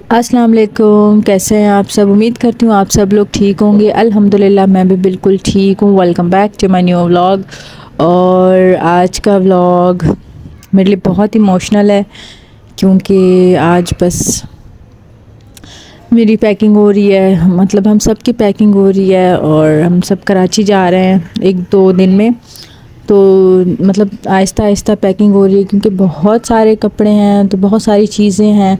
अस्सलाम वालेकुम, कैसे हैं आप सब। उम्मीद करती हूँ आप सब लोग ठीक होंगे। अल्हम्दुलिल्लाह मैं भी बिल्कुल ठीक हूँ। Welcome back to my new vlog. और आज का व्लॉग मेरे लिए बहुत इमोशनल है क्योंकि आज बस मेरी पैकिंग हो रही है, मतलब हम सब की पैकिंग हो रही है और हम सब कराची जा रहे हैं 1-2 दिन में। तो मतलब आहिस्ता आहिस्ता पैकिंग हो रही है क्योंकि बहुत सारे कपड़े हैं, तो बहुत सारी चीज़ें हैं,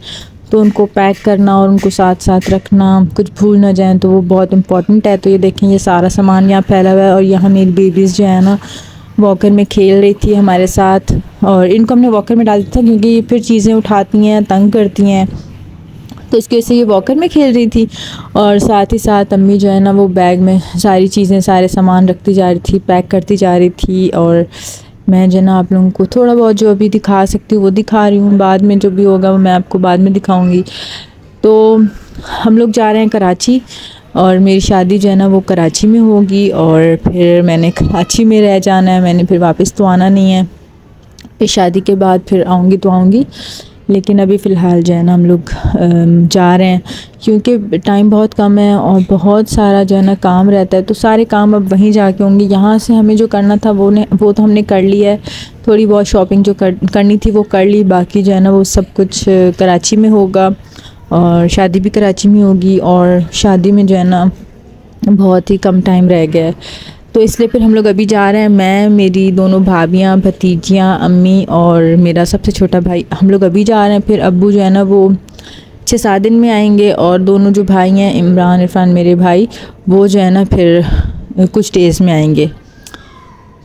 तो उनको पैक करना और उनको साथ साथ रखना, कुछ भूल ना जाएं, तो वो बहुत इम्पोर्टेंट है। तो ये देखें, ये सारा सामान यहाँ फैला हुआ है और यहाँ मेरी बेबीज़ जो है ना वॉकर में खेल रही थी हमारे साथ। और इनको हमने वॉकर में डाल दिया था क्योंकि ये फिर चीज़ें उठाती हैं, तंग करती हैं, तो इसकी वजह से ये वॉकर में खेल रही थी। और साथ ही साथ अम्मी जो है ना वो बैग में सारी चीज़ें, सारे सामान रखती जा रही थी, पैक करती जा रही थी। और मैं जो है ना आप लोगों को थोड़ा बहुत जो अभी दिखा सकती हूँ वो दिखा रही हूँ, बाद में जो भी होगा वो मैं आपको बाद में दिखाऊंगी। तो हम लोग जा रहे हैं कराची और मेरी शादी जो है ना वो कराची में होगी और फिर मैंने कराची में रह जाना है, मैंने फिर वापस तो आना नहीं है। फिर शादी के बाद फिर आऊँगी तो आऊँगी, लेकिन अभी फ़िलहाल जो है ना हम लोग जा रहे हैं क्योंकि टाइम बहुत कम है और बहुत सारा जो है ना काम रहता है, तो सारे काम अब वहीं जाके होंगे। यहाँ से हमें जो करना था वो तो हमने कर लिया है। थोड़ी बहुत शॉपिंग जो करनी थी वो कर ली, बाकी जो है ना वो सब कुछ कराची में होगा और शादी भी कराची में होगी। और शादी में जो है ना बहुत ही कम टाइम रह गया है, तो इसलिए फिर हम लोग अभी जा रहे हैं। मैं, मेरी दोनों भाभियाँ, भतीजियाँ, अम्मी और मेरा सबसे छोटा भाई, हम लोग अभी जा रहे हैं। फिर अब्बू जो है ना वो 6-7 दिन में आएंगे और दोनों जो भाई हैं, इमरान इरफान मेरे भाई, वो जो है ना फिर कुछ डेज़ में आएंगे।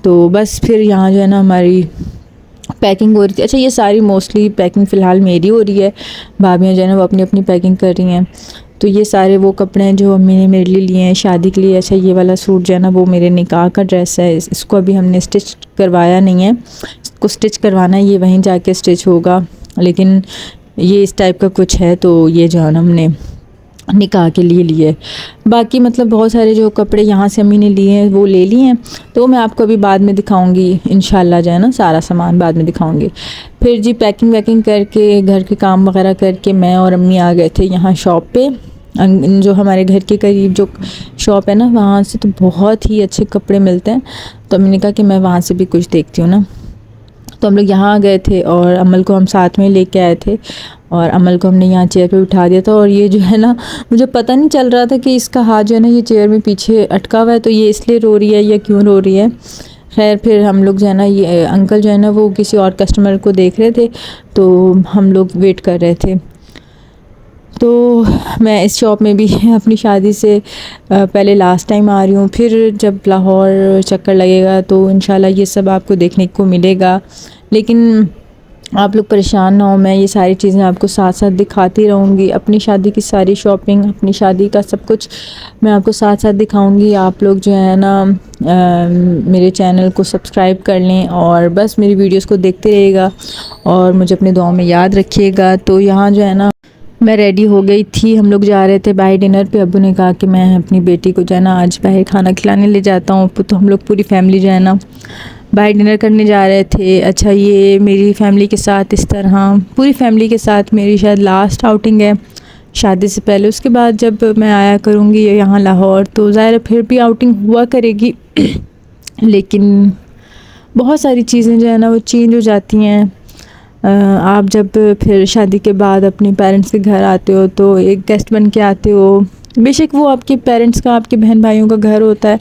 तो बस फिर यहाँ जो है ना हमारी पैकिंग हो रही थी। अच्छा, ये सारी मोस्टली पैकिंग फ़िलहाल मेरी हो रही है, भाभियाँ जो है ना वो अपनी अपनी पैकिंग कर रही हैं। तो ये सारे वो कपड़े हैं जो अम्मी ने मेरे लिए लिए हैं शादी के लिए। अच्छा, ये वाला सूट जो है ना वो मेरे निकाह का ड्रेस है, इसको अभी हमने स्टिच करवाया नहीं है, इसको स्टिच करवाना है, ये वहीं जाके स्टिच होगा। लेकिन ये इस टाइप का कुछ है, तो ये जो है ना हमने निकाह के लिए लिए। बाकी मतलब बहुत सारे जो कपड़े यहाँ से अम्मी ने लिए हैं वो ले लिए हैं, तो मैं आपको अभी बाद में दिखाऊंगी इंशाल्लाह, जो है ना सारा सामान बाद में दिखाऊंगी। फिर जी पैकिंग वैकिंग करके, घर के काम वगैरह करके, मैं और अम्मी आ गए थे यहाँ शॉप पे। जो हमारे घर के करीब जो शॉप है ना, वहाँ से तो बहुत ही अच्छे कपड़े मिलते हैं, तो अम्मी ने कहा कि मैं वहाँ से भी कुछ देखती हूँ ना। तो हम लोग यहाँ आ गए थे और अमल को हम साथ में लेके आए थे और अमल को हमने यहाँ चेयर पे बिठा दिया था। और ये जो है ना, मुझे पता नहीं चल रहा था कि इसका हाथ जो है ना ये चेयर में पीछे अटका हुआ है, तो ये इसलिए रो रही है या क्यों रो रही है। खैर फिर हम लोग जो है ना, ये अंकल जो है ना वो किसी और कस्टमर को देख रहे थे, तो हम लोग वेट कर रहे थे। तो मैं इस शॉप में भी अपनी शादी से पहले लास्ट टाइम आ रही हूँ। फिर जब लाहौर चक्कर लगेगा तो इंशाल्लाह ये सब आपको देखने को मिलेगा, लेकिन आप लोग परेशान ना हो, मैं ये सारी चीज़ें आपको साथ साथ दिखाती रहूँगी। अपनी शादी की सारी शॉपिंग, अपनी शादी का सब कुछ मैं आपको साथ साथ दिखाऊँगी। आप लोग जो है ना मेरे चैनल को सब्सक्राइब कर लें और बस मेरी वीडियोस को देखते रहिएगा और मुझे अपनी दुआओं में याद रखिएगा। तो यहाँ जो है ना मैं रेडी हो गई थी, हम लोग जा रहे थे बाहर डिनर पे। अब्बू ने कहा कि मैं अपनी बेटी को जो है ना आज बाहर खाना खिलाने ले जाता हूँ, तो हम लोग पूरी फैमिली जो है ना बाहर डिनर करने जा रहे थे। अच्छा, ये मेरी फैमिली के साथ इस तरह पूरी फैमिली के साथ मेरी शायद लास्ट आउटिंग है शादी से पहले। उसके बाद जब मैं आया करूँगी यहाँ लाहौर तो ज़ाहिर फिर भी आउटिंग हुआ करेगी लेकिन बहुत सारी चीज़ें जो है ना वो चेंज हो जाती हैं। आप जब फिर शादी के बाद अपने पेरेंट्स के घर आते हो तो एक गेस्ट बन के आते हो, बेशक वो आपके पेरेंट्स का, आपके बहन भाइयों का घर होता है,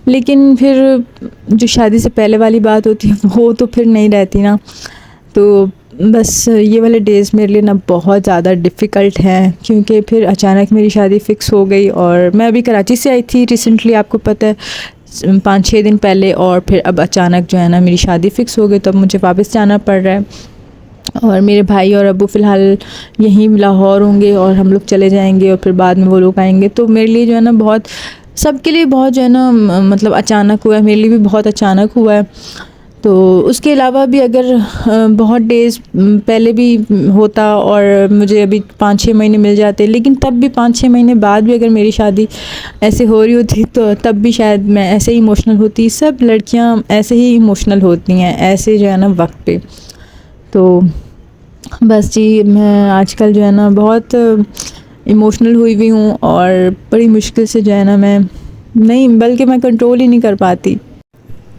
लेकिन फिर जो शादी से पहले वाली बात होती है वो तो फिर नहीं रहती ना। तो बस ये वाले डेज़ मेरे लिए ना बहुत ज़्यादा डिफ़िकल्ट हैं क्योंकि फिर अचानक मेरी शादी फ़िक्स हो गई और मैं अभी कराची से आई थी रिसेंटली, आपको पता है 5-6 दिन पहले, और फिर अब अचानक जो है ना मेरी शादी फ़िक्स हो गई, तो अब मुझे वापस जाना पड़ रहा है। और मेरे भाई और अब्बू फ़िलहाल यहीं लाहौर होंगे और हम लोग चले जाएंगे और फिर बाद में वो लोग आएंगे। तो मेरे लिए जो है ना बहुत, सबके लिए बहुत जो है ना मतलब अचानक हुआ है, मेरे लिए भी बहुत अचानक हुआ है। तो उसके अलावा भी अगर बहुत डेज़ पहले भी होता और मुझे अभी 5-6 महीने मिल जाते, लेकिन तब भी 5-6 महीने बाद भी अगर मेरी शादी ऐसे हो रही होती तो तब भी शायद मैं ऐसे ही इमोशनल होती। सब लड़कियां ऐसे ही इमोशनल होती हैं ऐसे जो है ना वक्त पे। तो बस जी, मैं आजकल जो है ना बहुत इमोशनल हुई हुई हूँ और बड़ी मुश्किल से जो है ना मैं नहीं, बल्कि मैं कंट्रोल ही नहीं कर पाती।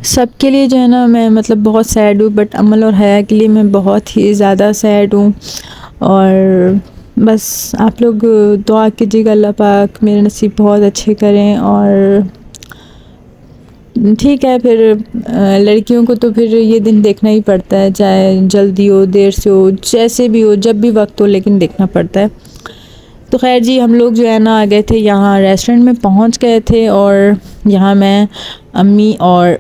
सबके लिए जो है ना मैं मतलब बहुत सैड हूँ, बट अमल और हया के लिए मैं बहुत ही ज़्यादा सैड हूँ। और बस आप लोग दुआ कीजिएगा, अल्लाह पाक मेरे नसीब बहुत अच्छे करें। और ठीक है फिर, लड़कियों को तो फिर ये दिन देखना ही पड़ता है, चाहे जल्दी हो देर से हो, जैसे भी हो, जब भी वक्त हो, लेकिन देखना पड़ता है। तो खैर जी, हम लोग जो है ना आ गए थे यहाँ, रेस्टोरेंट में पहुँच गए थे। और यहाँ मैं, अम्मी और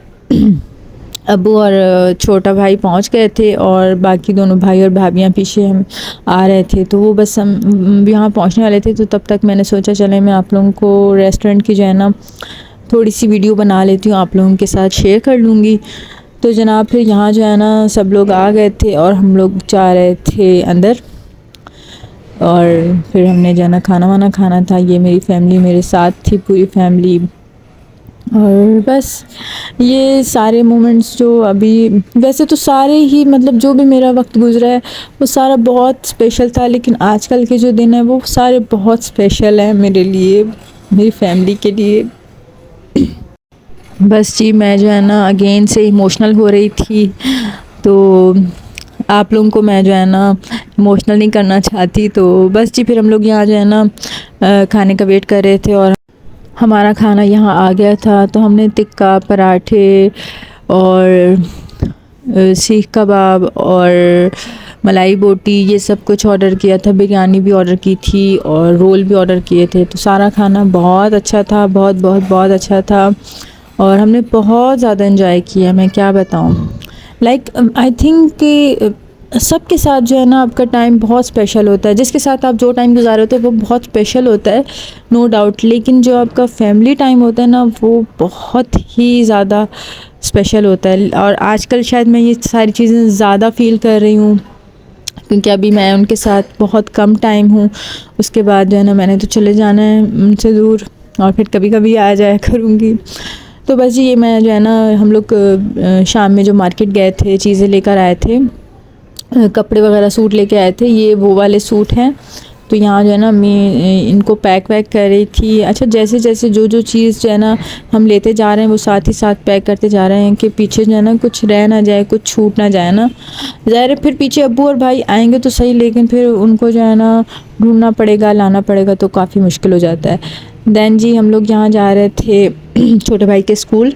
अब्बू और छोटा भाई पहुँच गए थे, और बाकी दोनों भाई और भाभियाँ पीछे हम आ रहे थे। तो वो बस हम यहाँ पहुँचने वाले थे, तो तब तक मैंने सोचा चले मैं आप लोगों को रेस्टोरेंट की जो है ना थोड़ी सी वीडियो बना लेती हूँ, आप लोगों के साथ शेयर कर लूँगी। तो जनाब फिर यहाँ जो है ना सब लोग आ गए थे और हम लोग जा रहे थे अंदर। और फिर हमने जो है ना खाना वाना खाना था। ये मेरी फैमिली मेरे साथ थी, पूरी फैमिली। और बस ये सारे मोमेंट्स जो अभी, वैसे तो सारे ही मतलब जो भी मेरा वक्त गुजरा है वो सारा बहुत स्पेशल था, लेकिन आजकल के जो दिन है वो सारे बहुत स्पेशल हैं मेरे लिए, मेरी फैमिली के लिए। बस जी, मैं जो है ना अगेन से इमोशनल हो रही थी। तो आप लोगों को मैं जो है ना इमोशनल नहीं करना चाहती। तो बस जी, फिर हम लोग यहाँ जो है ना खाने का वेट कर रहे थे, और हमारा खाना यहाँ आ गया था। तो हमने टिक्का, पराठे और सीख कबाब और मलाई बोटी ये सब कुछ ऑर्डर किया था। बिरयानी भी ऑर्डर की थी और रोल भी ऑर्डर किए थे। तो सारा खाना बहुत अच्छा था, बहुत बहुत बहुत अच्छा था, और हमने बहुत ज़्यादा एंजॉय किया, मैं क्या बताऊँ। लाइक आई थिंक कि सबके साथ जो है ना आपका टाइम बहुत स्पेशल होता है, जिसके साथ आप जो टाइम गुजारे होते हैं वो बहुत स्पेशल होता है, नो डाउट। लेकिन जो आपका फैमिली टाइम होता है ना वो बहुत ही ज़्यादा स्पेशल होता है। और आजकल शायद मैं ये सारी चीज़ें ज़्यादा फ़ील कर रही हूँ, क्योंकि अभी मैं उनके साथ बहुत कम टाइम हूँ। उसके बाद जो है ना मैंने तो चले जाना है उनसे दूर, और फिर कभी कभी आ जाया करूँगी। तो बस ये मैं जो है ना, हम लोग शाम में जो मार्केट गए थे, चीज़ें लेकर आए थे, कपड़े वगैरह सूट लेके आए थे। ये वो वाले सूट हैं। तो यहाँ जो है ना मैं इनको पैक वैक कर रही थी। अच्छा, जैसे जैसे जो जो चीज़ जो है ना हम लेते जा रहे हैं वो साथ ही साथ पैक करते जा रहे हैं, कि पीछे जो है ना कुछ रह ना जाए, कुछ छूट ना जाए ना। ज़ाहिर है फिर पीछे अब्बू और भाई आएंगे तो सही, लेकिन फिर उनको जो है ना ढूंढना पड़ेगा, लाना पड़ेगा, तो काफ़ी मुश्किल हो जाता है। दैन जी, हम लोग यहाँ जा रहे थे छोटे भाई के स्कूल।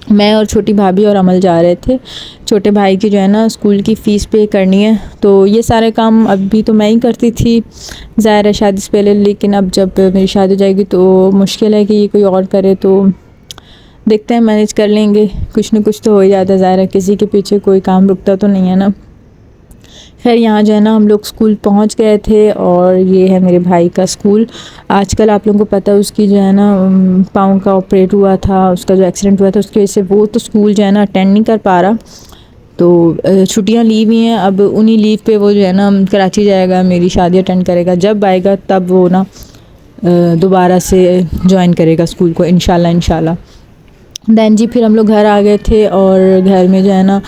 मैं और छोटी भाभी और अमल जा रहे थे। छोटे भाई की जो है ना स्कूल की फ़ीस पे करनी है। तो ये सारे काम अभी तो मैं ही करती थी, ज़ाहिर है शादी से पहले, लेकिन अब जब मेरी शादी हो जाएगी तो मुश्किल है कि ये कोई और करे। तो देखते हैं, मैनेज कर लेंगे, कुछ ना कुछ तो हो ही जाता है, ज़ाहिर है किसी के पीछे कोई काम रुकता तो नहीं है ना। खैर यहाँ जो है ना हम लोग स्कूल पहुँच गए थे, और ये है मेरे भाई का स्कूल। आजकल आप लोगों को पता है उसकी जो है ना पाँव का ऑपरेट हुआ था, उसका जो एक्सीडेंट हुआ था उसकी वजह से वो तो स्कूल जो है ना अटेंड नहीं कर पा रहा। तो छुट्टियां ली हुई हैं, अब उन्हीं लीव पे वो जो है ना कराची जाएगा, मेरी शादी अटेंड करेगा। जब आएगा तब वो ना दोबारा से ज्वाइन करेगा स्कूल को, इंशाल्लाह इंशाल्लाह। दैन जी, फिर हम लोग घर आ गए थे, और घर में जो है ना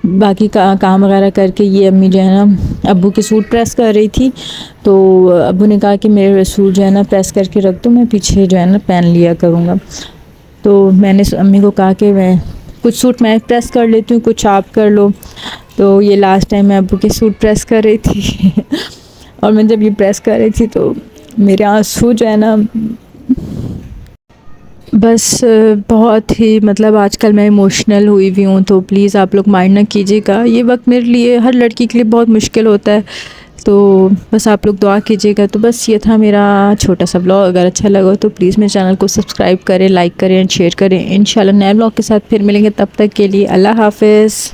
बाकी काम वगैरह करके ये अम्मी जो है ना अब्बू के सूट प्रेस कर रही थी। तो अब्बू ने कहा कि मेरे सूट जो है ना प्रेस करके रख दो, मैं पीछे जो है ना पहन लिया करूँगा। तो मैंने अम्मी को कहा कि मैं कुछ सूट मैं प्रेस कर लेती हूँ, कुछ आप कर लो। तो ये लास्ट टाइम मैं अब्बू के सूट प्रेस कर रही थी और मैं जब ये प्रेस कर रही थी तो मेरे आंसू जो है ना, बस बहुत ही मतलब आजकल मैं इमोशनल हुई हुई हूँ। तो प्लीज़ आप लोग माइंड ना कीजिएगा, ये वक्त मेरे लिए, हर लड़की के लिए बहुत मुश्किल होता है। तो बस आप लोग दुआ कीजिएगा। तो बस ये था मेरा छोटा सा ब्लॉग। अगर अच्छा लगा तो प्लीज़ मेरे चैनल को सब्सक्राइब करें, लाइक करें एंड शेयर करें। इंशाल्लाह नए ब्लॉग के साथ फिर मिलेंगे, तब तक के लिए अल्लाह हाफ़िज़।